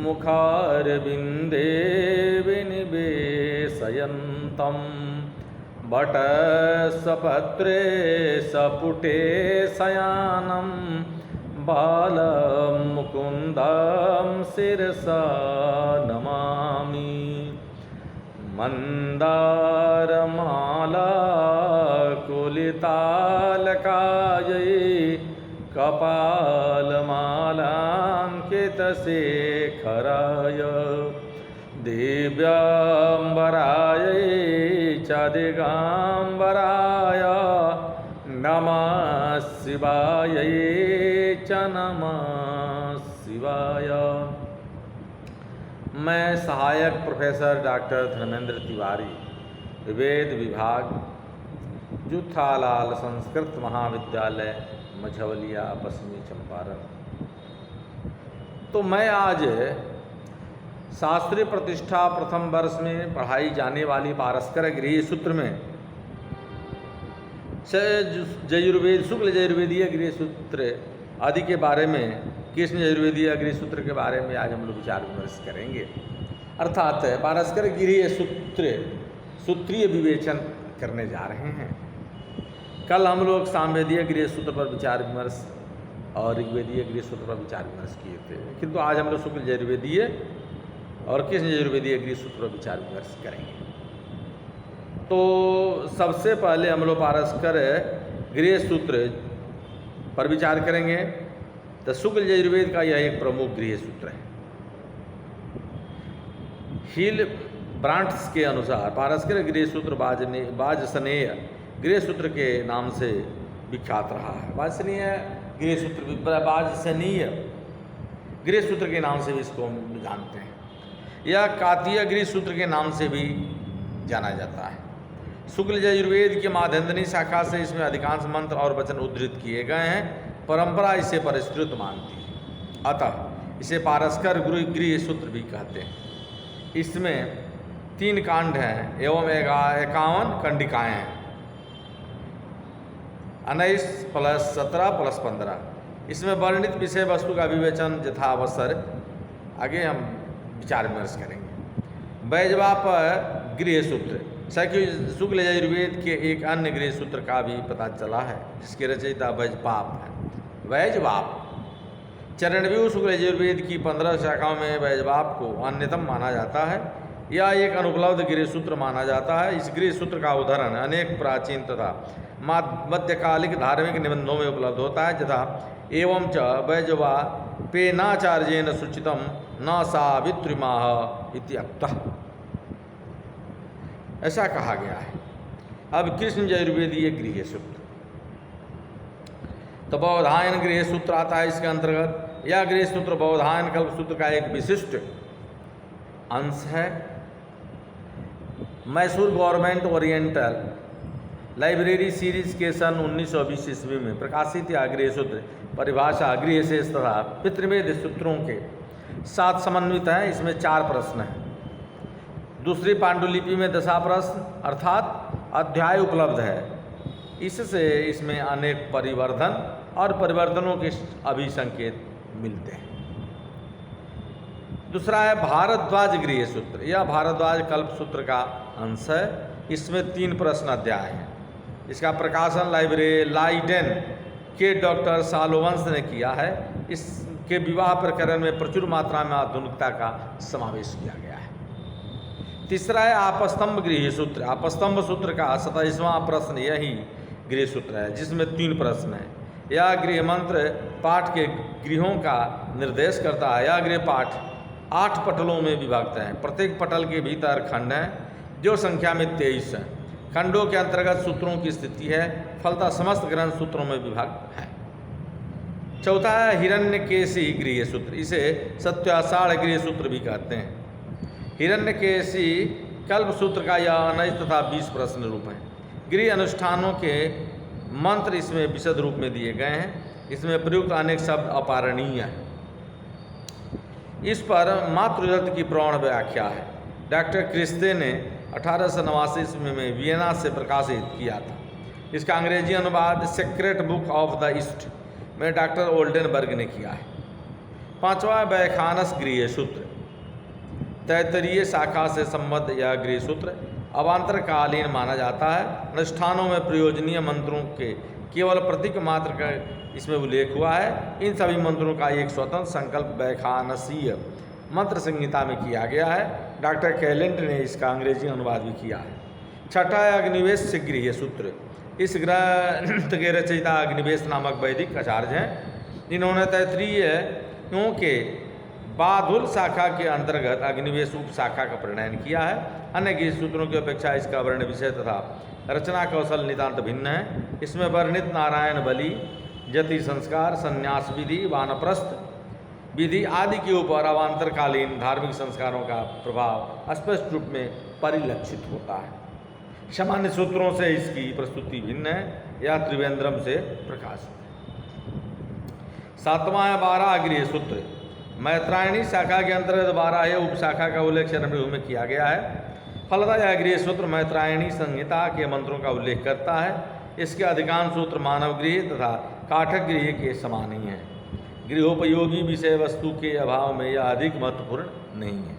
मुखारविन्दे विनिवेशयन्तं वटसपत्रे सपुटे शयानं बालं मुकुन्दं शिरसा नमामि। मन्दारमाला कुलितालकायै कपालमालाङ्कितशेखराय दिव्याम्बरायै च दिगम्बराय नमः शिवायै च नमः शिवाय। मैं सहायक प्रोफेसर डॉक्टर धर्मेंद्र तिवारी, वेद विभाग, जूथालाल संस्कृत महाविद्यालय, मझवलिया, पश्चिमी चंपारण। तो मैं आज शास्त्रीय प्रतिष्ठा प्रथम वर्ष में पढ़ाई जाने वाली पारस्कर गृह सूत्र में यजुर्वेद शुक्ल यजुर्वेदीय गृह सूत्र आदि के बारे में, कृष्ण यजुर्वेदीय गृह सूत्र के बारे में आज हम लोग विचार विमर्श करेंगे। अर्थात पारस्कर गृह सूत्र सूत्रीय विवेचन करने जा रहे हैं। कल हम लोग सामवेदीय गृह सूत्र पर विचार विमर्श और ऋग्वेदीय गृह सूत्र पर विचार विमर्श किए थे, किंतु आज हम लोग शुक्ल यजुर्वेदीय और कृष्ण यजुर्वेदीय गृह सूत्र पर विचार विमर्श करेंगे। तो सबसे पहले हम लोग पारस्कर गृह सूत्र पर विचार करेंगे। तो शुक्ल यजुर्वेद का यह एक प्रमुख गृह सूत्र है। हिल ब्रांट्स के अनुसार पारस्कर गृह सूत्र वाजसनेय गृह सूत्र के नाम से विख्यात रहा है। वाजसनेय गृह सूत्र, वाजसनीय गृह सूत्र के नाम से भी इसको जानते हैं। यह कातीय गृह सूत्र के नाम से भी जाना जाता है। शुक्ल यजुर्वेद की माध्यन्दिनी शाखा से इसमें अधिकांश मंत्र और वचन उद्धृत किए गए हैं। परंपरा इसे परिष्कृत मानती है, अतः इसे पारस्कर गृह सूत्र भी कहते हैं। इसमें 3 कांड हैं एवं 51 कंडिकाएँ हैं, 19 + 17 + 15। इसमें वर्णित विषय वस्तु का विवेचन यथावसर आगे हम विचार विमर्श करेंगे। वैजवाप गृह सूत्र शुक्ल यजुर्वेद के एक अन्य गृह सूत्र का भी पता चला है, जिसके रचयिता वैजपाप है। वैजवाप चरणव्यूह शुक्ल यजुर्वेद की 15 शाखाओं में वैजवाप को अन्यतम माना जाता है। यह एक अनुपलब्ध गृह सूत्र माना जाता है। इस गृह सूत्र का उदाहरण अनेक प्राचीन तथा मध्यकालिक धार्मिक निबंधों में उपलब्ध होता है, यथा एवं च वैजवापेनाचार्येण सूचितम न सावित्रीमाह इत्यक्तः, ऐसा कहा गया है। अब कृष्ण यजुर्वेदीय गृह सूत्र, तो बौधायन गृह सूत्र आता है इसके अंतर्गत। यह गृह सूत्र बौधायन कल्प सूत्र का एक विशिष्ट अंश है। Mysore government oriental library series के सन 1920 ईस्वी में प्रकाशित यह गृह सूत्र परिभाषा, गृह शेष तथा पितृवेद सूत्रों के साथ समन्वित है। इसमें 4 प्रश्न हैं। दूसरी पांडुलिपि में दशा प्रश्न अर्थात अध्याय उपलब्ध है। इससे इसमें अनेक परिवर्धन और परिवर्तनों के अभिसंकेत मिलते हैं। दूसरा है भारद्वाज गृह सूत्र। यह भारद्वाज कल्प सूत्र का अंश है। इसमें 3 प्रश्न अध्याय हैं। इसका प्रकाशन लाइडेन के डॉक्टर सालोवंश ने किया है। इसके विवाह प्रकरण में प्रचुर मात्रा में आधुनिकता का समावेश किया गया है। तीसरा है आपस्तंभ गृह सूत्र। आपस्तंभ सूत्र का 27वां प्रश्न यही गृह सूत्र है, जिसमें 3 प्रश्न हैं। यह गृह मंत्र पाठ के गृहों का निर्देश करता है। यह गृह पाठ 8 पटलों में विभक्त हैं। प्रत्येक पटल के भीतर खंड हैं, जो संख्या में 23 हैं। खंडों के अंतर्गत सूत्रों की स्थिति है, फलतः समस्त ग्रंथ सूत्रों में विभक्त है। चौथा है हिरण्यकेशी गृह सूत्र। इसे सत्याषाढ़ गृह सूत्र भी कहते हैं। हिरण्यकेशी कल्प सूत्र का यह 19 तथा 20 प्रश्न रूप है। गृह अनुष्ठानों के मंत्र इसमें विशद रूप में दिए गए हैं। इसमें प्रयुक्त अनेक शब्द अपारणीय हैं। इस पर मातृरथ की प्रौढ़ व्याख्या है। डॉक्टर क्रिस्ते ने 1889 ईस्वी में वियना से प्रकाशित किया था। इसका अंग्रेजी अनुवाद sacred book of the east में डॉक्टर ओल्डेनबर्ग ने किया है। 5वां वैखानस गृह सूत्र। तैत्तरीय शाखा से संबद्ध यह गृह सूत्र अवांतरकालीन माना जाता है। अनुष्ठानों में प्रयोजनीय मंत्रों के केवल प्रतीक मात्र का इसमें उल्लेख हुआ है। इन सभी मंत्रों का एक स्वतंत्र संकल्प व्याख्यानसीय मंत्र संहिता में किया गया है। डॉक्टर कैलेंट ने इसका अंग्रेजी अनुवाद भी किया है। छठा है अग्निवेश गृह सूत्र। इस ग्रंथ के रचयिता अग्निवेश नामक वैदिक आचार्य हैं। इन्होंने तैत्तरीयों के बाधुल शाखा के अंतर्गत अग्निवेश उप शाखा का प्रणयन किया है। अन्य गृह सूत्रों की अपेक्षा इसका वर्ण विषय तथा रचना कौशल नितांत भिन्न है। इसमें वर्णित नारायण बलि, यति संस्कार, संन्यास विधि, वानप्रस्थ विधि आदि के ऊपर अवांतरकालीन धार्मिक संस्कारों का प्रभाव स्पष्ट रूप में परिलक्षित होता है। सामान्य सूत्रों से इसकी प्रस्तुति भिन्न है। यह त्रिवेंद्रम से प्रकाशित है। सातवां है 12 गृह सूत्र। मैत्रायणी शाखा के अंतर्गत 12 उपशाखा का उल्लेख चरमगृह में किया गया है। फलतः यह गृह सूत्र मैत्रायणी संहिता के मंत्रों का उल्लेख करता है। इसके अधिकांश सूत्र मानव गृह तथा काठक गृह के समान ही हैं। गृहोपयोगी विषय वस्तु के अभाव में यह अधिक महत्वपूर्ण नहीं है।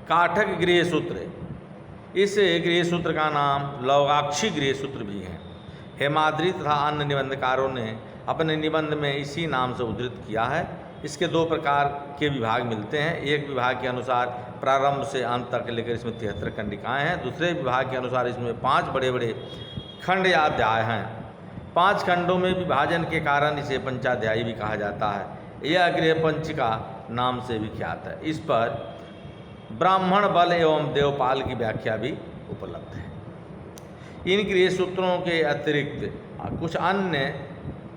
काठक गृह सूत्र, इस गृह सूत्र का नाम लौगाक्षी गृह सूत्र भी है। हेमाद्रि तथा अन्य निबंधकारों ने अपने निबंध में इसी नाम से उद्धृत किया है। इसके 2 प्रकार के विभाग मिलते हैं। एक विभाग के अनुसार प्रारंभ से अंत तक लेकर इसमें 73 खंडिकाएँ हैं। दूसरे विभाग के अनुसार इसमें 5 बड़े बड़े खंड या अध्याय हैं। 5 खंडों में विभाजन के कारण इसे पंचाध्यायी भी कहा जाता है। यह गृह पंचिका नाम से विख्यात है। इस पर ब्राह्मण बल एवं देवपाल की व्याख्या भी उपलब्ध है। इन गृह सूत्रों के अतिरिक्त कुछ अन्य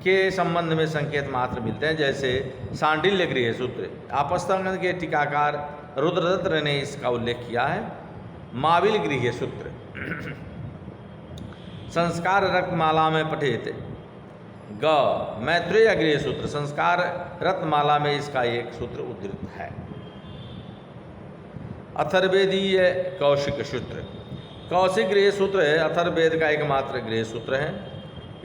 के संबंध में संकेत मात्र मिलते हैं, जैसे सांडिल्य गृह सूत्र। आपस्तंगन के टीकाकार रुद्रदत्त ने इसका उल्लेख किया है। माविल गृह सूत्र संस्कार रत्नमाला में पठित ग। मैत्रेय गृह सूत्र संस्कार रत्नमाला में इसका एक सूत्र उद्धृत है। अथर्वेदीय कौशिक सूत्र। कौशिक गृह सूत्र है अथर्वेद का एकमात्र गृह सूत्र है।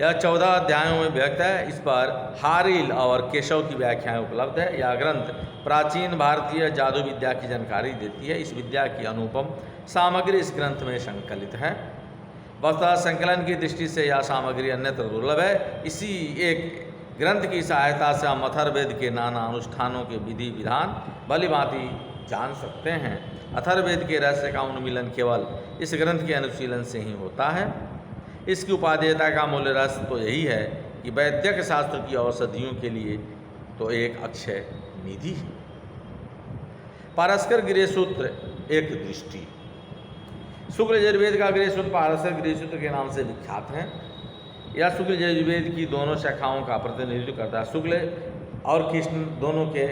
यह 14 अध्यायों में विभक्त है। इस पर हारिल और केशव की व्याख्याएं उपलब्ध है। यह ग्रंथ प्राचीन भारतीय जादू विद्या की जानकारी देती है। इस विद्या की अनुपम सामग्री इस ग्रंथ में संकलित है। वस्तुतः संकलन की दृष्टि से यह सामग्री अन्यत्र दुर्लभ है। इसी एक ग्रंथ की सहायता से हम अथर्ववेद के नाना अनुष्ठानों के विधि विधान भलीभांति जान सकते हैं। अथर्ववेद के रहस्य का उन्मीलन केवल इस ग्रंथ के अनुशीलन से ही होता है। इसकी उपादेयता का मूल रहस्य तो यही है कि वैद्यक शास्त्र की औषधियों के लिए तो एक अक्षय निधि है। पारस्कर गृह सूत्र एक दृष्टि। शुक्ल यजुर्वेद का गृह सूत्र पारस्कर गृह सूत्र के नाम से विख्यात है। यह शुक्ल यजुर्वेद की दोनों शाखाओं का प्रतिनिधित्व करता है। शुक्ल और कृष्ण दोनों के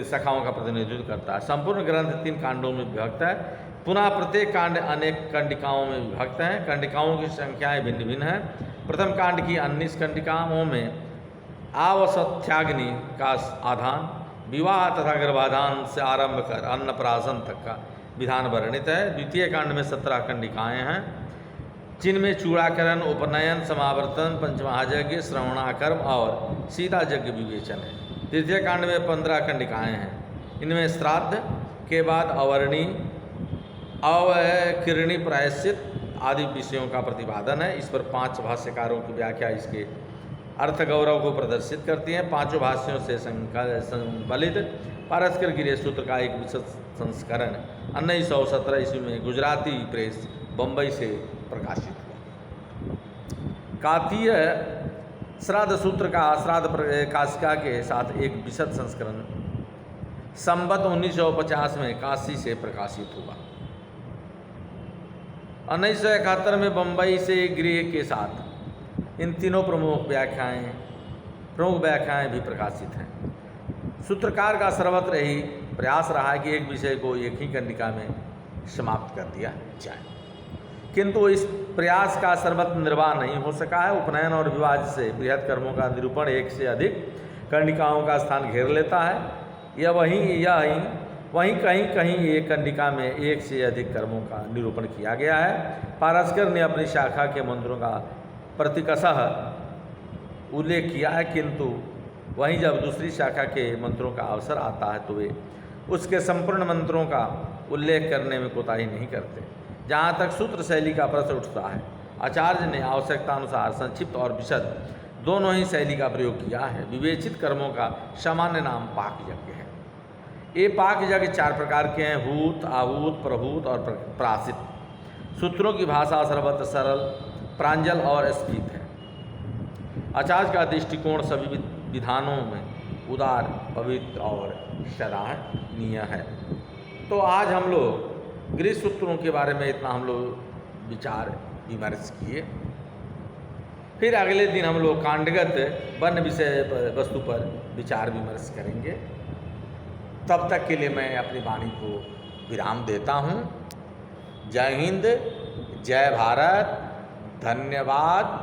शाखाओं का प्रतिनिधित्व करता है। संपूर्ण ग्रंथ 3 कांडों में विभक्त है। पुनः प्रत्येक कांड अनेक कंडिकाओं में विभक्त हैं। कंडिकाओं की संख्याएं भिन्न भिन्न हैं। प्रथम कांड की 19 कंडिकाओं में आवसत्याग्नि का आधान, विवाह तथा गर्भाधान से आरंभ कर अन्नप्राशन तक का विधान वर्णित है। द्वितीय कांड में 17 कंडिकाएँ हैं, जिनमें चूड़ाकरण, उपनयन, समावर्तन, पंचमहायज्ञ, श्रवणाकर्म और सीता यज्ञ विवेचन है। तृतीय कांड में 15 कंडिकाएँ हैं। इनमें श्राद्ध के बाद अवर्णी, अवकिरणी, प्रायश्चित आदि विषयों का प्रतिपादन है। इस पर 5 भाष्यकारों की व्याख्या इसके अर्थ गौरव को प्रदर्शित करती हैं। 5 भाष्यों से संबलित पारस्कर गृह सूत्र का एक विशेष संस्करण 1917 ईस्वी में गुजराती प्रेस बम्बई से प्रकाशित हुआ। कातीय श्राद्ध सूत्र का श्राद्ध काशिका के साथ एक विशद संस्करण संवत 1950 में काशी से प्रकाशित हुआ। 1971 में बम्बई से गृह के साथ इन तीनों प्रमुख व्याख्याएं भी प्रकाशित हैं। सूत्रकार का सर्वत्र यही प्रयास रहा है कि एक विषय को एक ही कंडिका में समाप्त कर दिया जाए, किंतु इस प्रयास का सर्वत्र निर्वाह नहीं हो सका है। उपनयन और विवाह जैसे बृहद कर्मों का निरूपण एक से अधिक कंडिकाओं का स्थान घेर लेता है। यह वहीं कहीं कहीं एक कंडिका में एक से अधिक कर्मों का निरूपण किया गया है। पारस्कर ने अपनी शाखा के मंत्रों का प्रतिकसह उल्लेख किया है, किंतु वहीं जब दूसरी शाखा के मंत्रों का अवसर आता है तो वे उसके संपूर्ण मंत्रों का उल्लेख करने में कोताही नहीं करते। जहाँ तक सूत्र शैली का प्रश्न उठता है, आचार्य ने आवश्यकतानुसार संक्षिप्त और विशद दोनों ही शैली का प्रयोग किया है। विवेचित कर्मों का सामान्य नाम पाक यज्ञ है। ये पाक यज्ञ 4 प्रकार के हैं: हूत, आहूत, प्रहूत और प्रासित। सूत्रों की भाषा सर्वत्र सरल, प्रांजल और स्फीत है। आचार्य का दृष्टिकोण सभी विधानों में उदार, पवित्र और सराहनीय है। तो आज हम लोग गृह सूत्रों के बारे में इतना हम लोग विचार विमर्श किए। फिर अगले दिन हम लोग कांडगत वन विषय वस्तु पर विचार विमर्श करेंगे। तब तक के लिए मैं अपनी वाणी को विराम देता हूँ। जय हिंद, जय भारत, धन्यवाद।